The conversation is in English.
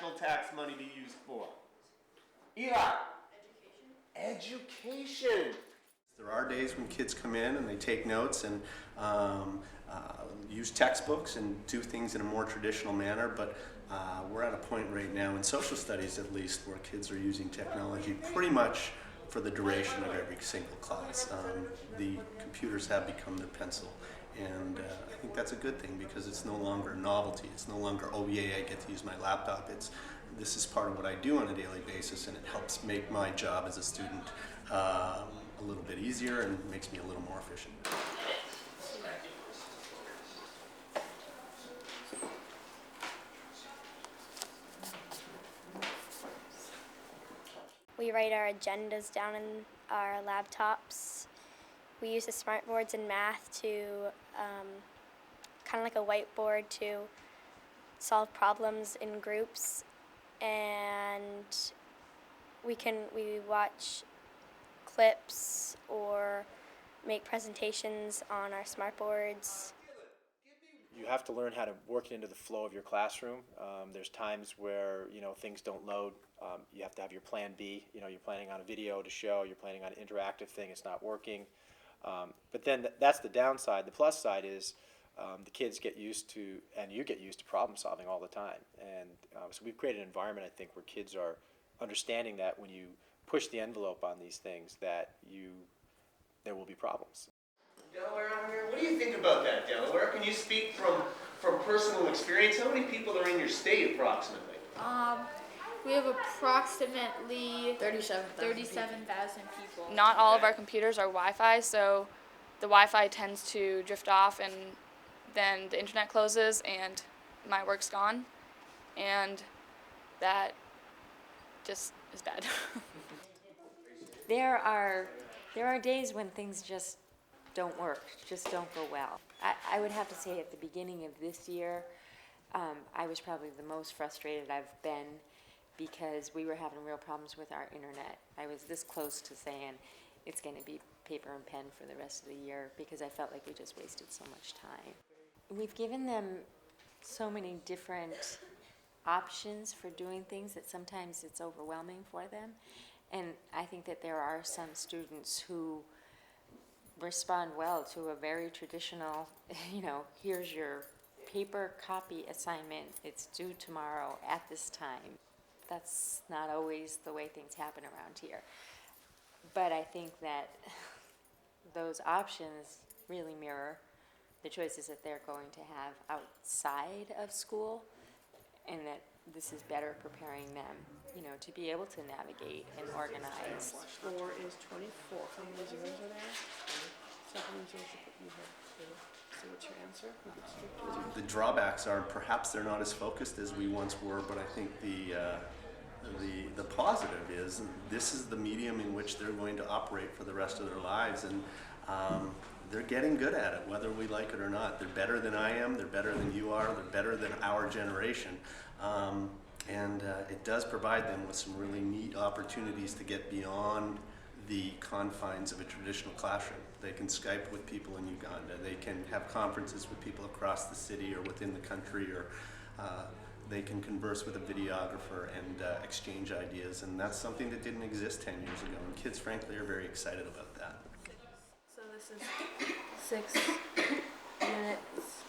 national tax money be used for? Eli? Education. There are days when kids come in and they take notes and use textbooks and do things in a more traditional manner, but we're at a point right now, in social studies at least, where kids are using technology pretty much for the duration of every single class. The computers have become their pencil, and I think that's a good thing because it's no longer a novelty. It's no longer, oh yeah, I get to use my laptop. This is part of what I do on a daily basis, and it helps make my job as a student a little bit easier and makes me a little more efficient. We write our agendas down in our laptops. We use the smart boards in math to kind of like a whiteboard to solve problems in groups, and we watch clips or make presentations on our smart boards. You have to learn how to work it into the flow of your classroom. There's times where things don't load. You have to have your plan B. You're planning on a video to show. You're planning on an interactive thing. It's not working. But then that's the downside. The plus side is the kids get used to, and you get used to problem solving all the time. And so we've created an environment, I think, where kids are understanding that when you push the envelope on these things, that there will be problems. Delaware out here, what do you think about that, Delaware? Can you speak from personal experience? How many people are in your state approximately? We have approximately 37,000 people. Not all of our computers are Wi-Fi, so the Wi-Fi tends to drift off, and then the internet closes and my work's gone, and that just is bad. There are days when things just don't work, just don't go well. I would have to say at the beginning of this year, I was probably the most frustrated I've been because we were having real problems with our internet. I was this close to saying it's going to be paper and pen for the rest of the year because I felt like we just wasted so much time. We've given them so many different options for doing things that sometimes it's overwhelming for them. And I think that there are some students who respond well to a very traditional, here's your paper copy assignment, it's due tomorrow at this time. That's not always the way things happen around here. But I think that those options really mirror the choices that they're going to have outside of school, and that this is better preparing them, to be able to navigate and organize. 4 is 24. How many zeros are there? So how many zeros you have? So what's your answer? The drawbacks are perhaps they're not as focused as we once were, but I think the positive is this is the medium in which they're going to operate for the rest of their lives, and they're getting good at it, whether we like it or not. They're better than I am, they're better than you are, they're better than our generation. And it does provide them with some really neat opportunities to get beyond the confines of a traditional classroom. They can Skype with people in Uganda, they can have conferences with people across the city or within the country, or they can converse with a videographer and exchange ideas, and that's something that didn't exist 10 years ago, and kids frankly are very excited about that. So this is 6 units